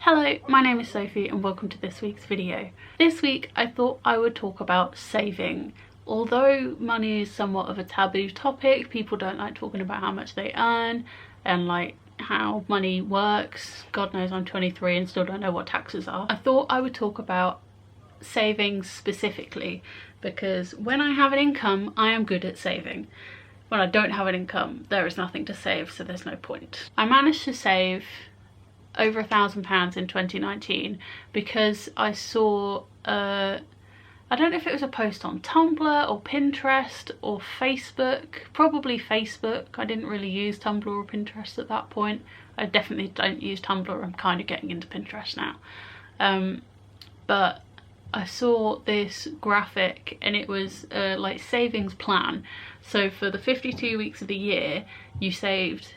Hello, my name is Sophie and welcome to this week's video. This week I thought I would talk about saving. Although money is somewhat of a taboo topic, people don't like talking about how much they earn and like how money works. God knows I'm 23 and still don't know what taxes are. I thought I would talk about savings specifically because when I have an income, I am good at saving. When I don't have an income, there is nothing to save, so there's no point. I managed to save over £1,000 in 2019 because I saw I don't know if it was a post on Tumblr or Pinterest or Facebook, probably Facebook. I didn't really use Tumblr or Pinterest at that point. I definitely don't use Tumblr. I'm kind of getting into Pinterest now. But I saw this graphic and it was like savings plan. So for the 52 weeks of the year, you saved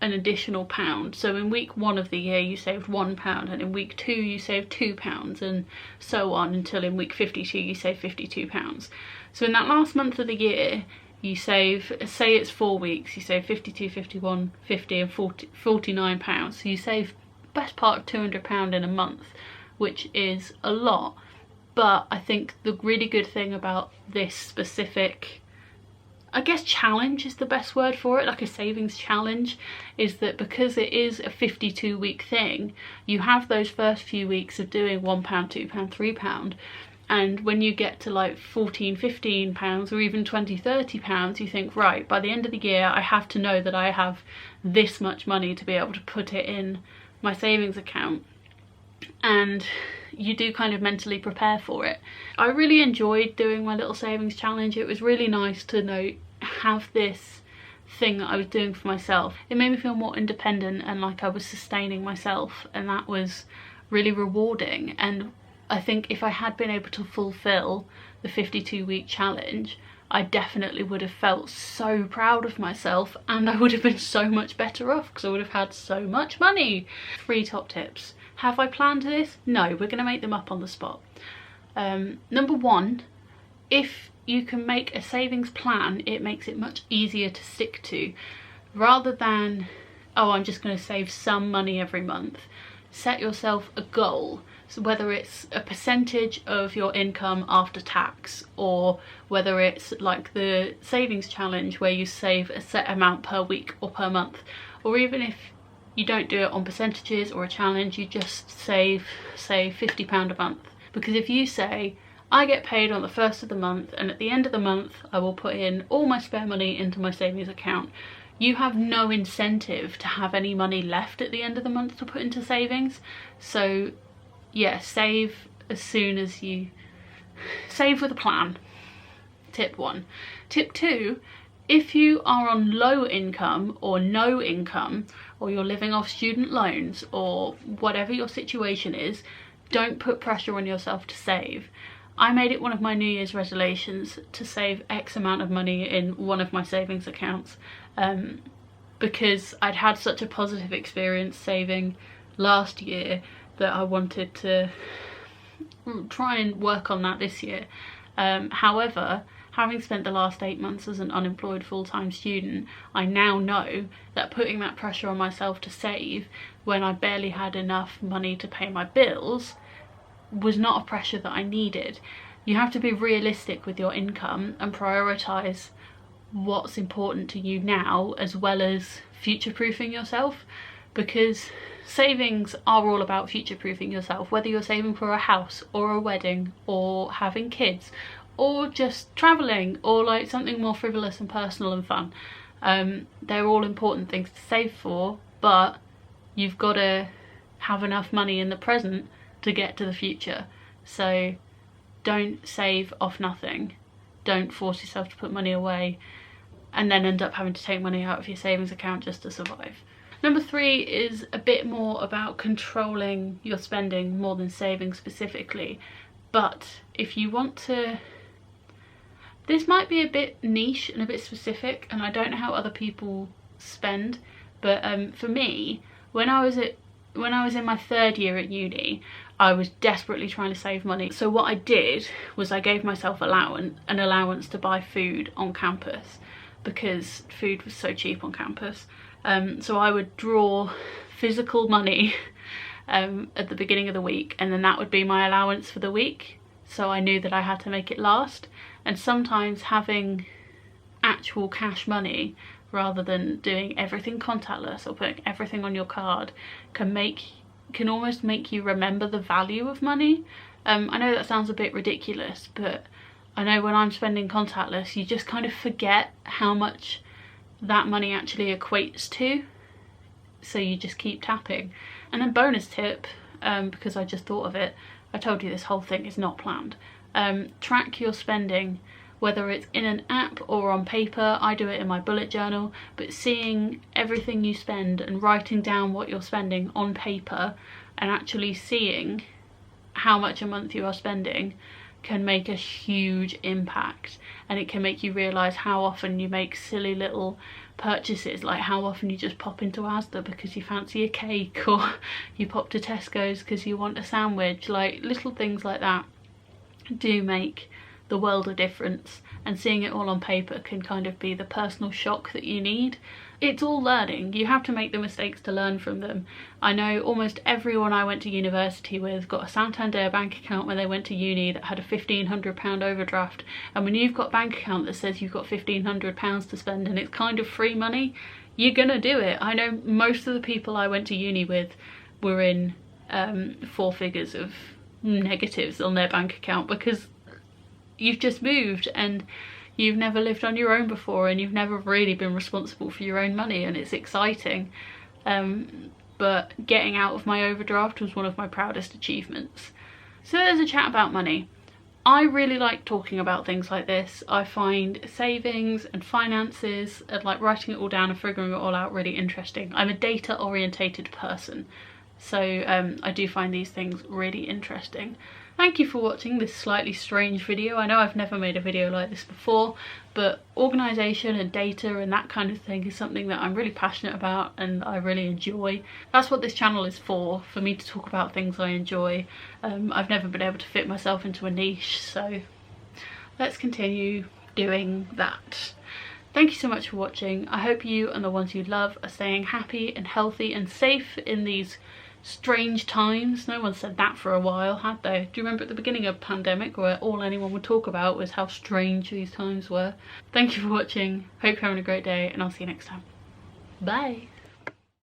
an additional £1. So in week 1 of the year you saved £1, and in week 2 you saved £2, and so on until in week 52 you save £52. So in that last month of the year you save, say it's 4 weeks, you save 52, 51, 50 and 49 pounds. So you save best part of £200 in a month, which is a lot. But I think the really good thing about this specific, I guess challenge is the best word for it, like a savings challenge, is that because it is a 52-week thing, you have those first few weeks of doing £1, £2, £3, and when you get to like 14, 15 pounds or even 20, 30 pounds, you think, right, by the end of the year I have to know that I have this much money to be able to put it in my savings account. And you do kind of mentally prepare for it. I really enjoyed doing my little savings challenge. It was really nice to have this thing that I was doing for myself. It made me feel more independent and like I was sustaining myself, and that was really rewarding. And I think if I had been able to fulfill the 52-week challenge, I definitely would have felt so proud of myself, and I would have been so much better off because I would have had so much money. 3 top tips. Have I planned this? No, we're going to make them up on the spot. Number 1, if you can make a savings plan, it makes it much easier to stick to. Rather than, oh, I'm just going to save some money every month. Set yourself a goal. So whether it's a percentage of your income after tax, or whether it's like the savings challenge where you save a set amount per week or per month, or even if you don't do it on percentages or a challenge, you just save, say, £50 a month. Because if you say, I get paid on the 1st of the month and at the end of the month I will put in all my spare money into my savings account, you have no incentive to have any money left at the end of the month to put into savings. So yeah, save as soon as you, save with a plan. Tip 1. Tip 2, if you are on low income or no income, or you're living off student loans, or whatever your situation is, don't put pressure on yourself to save. I made it one of my New Year's resolutions to save X amount of money in one of my savings accounts, because I'd had such a positive experience saving last year that I wanted to try and work on that this year. However, having spent the last 8 months as an unemployed full-time student, I now know that putting that pressure on myself to save when I barely had enough money to pay my bills was not a pressure that I needed. You have to be realistic with your income and prioritise what's important to you now, as well as future-proofing yourself, because savings are all about future-proofing yourself, whether you're saving for a house or a wedding or having kids, or just travelling, or like something more frivolous and personal and fun. They're all important things to save for, but you've got to have enough money in the present to get to the future. So don't save off nothing. Don't force yourself to put money away and then end up having to take money out of your savings account just to survive. Number 3 is a bit more about controlling your spending more than saving specifically. But if you want to, this might be a bit niche and a bit specific, and I don't know how other people spend, but for me, when I was in my 3rd year at uni, I was desperately trying to save money. So what I did was I gave myself an allowance to buy food on campus, because food was so cheap on campus. So I would draw physical money at the beginning of the week, and then that would be my allowance for the week, so I knew that I had to make it last. And sometimes having actual cash money rather than doing everything contactless or putting everything on your card can almost make you remember the value of money. I know that sounds a bit ridiculous, but I know when I'm spending contactless, you just kind of forget how much that money actually equates to, so you just keep tapping. And then bonus tip, because I just thought of it, I told you this whole thing is not planned. Track your spending, whether it's in an app or on paper. I do it in my bullet journal, but seeing everything you spend and writing down what you're spending on paper and actually seeing how much a month you are spending can make a huge impact. And it can make you realise how often you make silly little purchases, like how often you just pop into Asda because you fancy a cake, or you pop to Tesco's because you want a sandwich. Like little things like that do make the world a difference, and seeing it all on paper can kind of be the personal shock that you need. It's all learning. You have to make the mistakes to learn from them. I know almost everyone I went to university with got a Santander bank account when they went to uni that had a £1,500 overdraft, and when you've got a bank account that says you've got £1,500 to spend and it's kind of free money, you're gonna do it. I know most of the people I went to uni with were in 4 figures of negatives on their bank account, because you've just moved and you've never lived on your own before, and you've never really been responsible for your own money, and it's exciting. But getting out of my overdraft was one of my proudest achievements. So there's a chat about money. I really like talking about things like this. I find savings and finances and like writing it all down and figuring it all out really interesting. I'm a data orientated person, so I do find these things really interesting. Thank you for watching this slightly strange video. I know I've never made a video like this before, but organisation and data and that kind of thing is something that I'm really passionate about and I really enjoy. That's what this channel is for me to talk about things I enjoy. I've never been able to fit myself into a niche, so let's continue doing that. Thank you so much for watching. I hope you and the ones you love are staying happy and healthy and safe in these strange times. No one said that for a while, had they? Do you remember at the beginning of the pandemic where all anyone would talk about was how strange these times were? Thank you for watching. Hope you're having a great day, and I'll see you next time. Bye.